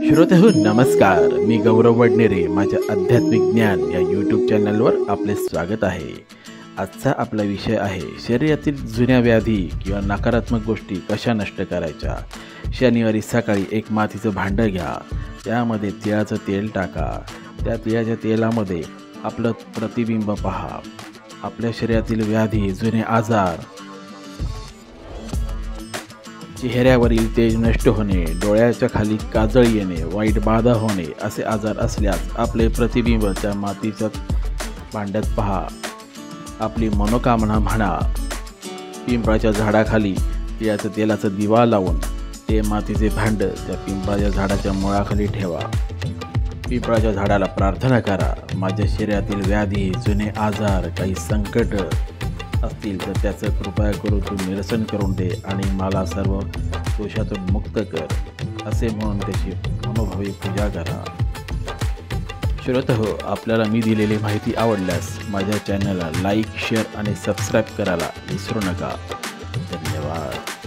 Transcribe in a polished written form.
श्रोतेहो नमस्कार, मी गौरव वडनेरे. माझ्या आध्यात्मिक ज्ञान या यूट्यूब चॅनलवर आपले स्वागत आहे. आजचा आपला विषय आहे शरीरातील जुन्या व्याधी किंवा नकारात्मक गोष्टी कशा नष्ट करायच्या. शनिवारी सकाळी एक मातीचं भांडं घ्या, त्यामध्ये तिळाचं तेल टाका. त्या तिळाच्या तेलामध्ये आपलं प्रतिबिंब पहा. आपल्या शरीरातील व्याधी, जुने आजार, चेहऱ्यावरील तेज नष्ट होणे, डोळ्याच्या खाली काजळ येणे, वाईट बाधा होणे असे आजार असल्यास आपले प्रतिबिंब त्या मातीच्या भांड्यात पहा. आपली मनोकामना म्हणा. पिंपळाच्या झाडाखाली तिळाचं तेलाचा दिवा लावून ते मातीचे भांड त्या पिंपळाच्या झाडाच्या मुळाखाली ठेवा. पिंपळाच्या झाडाला प्रार्थना करा, माझ्या शरीरातील व्याधी, जुने आजार, काही संकट असतील तर त्याचं कृपया करून तू निरसन करून दे आणि मला सर्व दोषातून मुक्त कर, असे म्हणून त्याची मनोभावी पूजा करा. श्रोतेहो, आपल्याला मी दिलेली माहिती आवडल्यास माझ्या चॅनलला लाईक, शेअर आणि सबस्क्राईब करायला विसरू नका. धन्यवाद.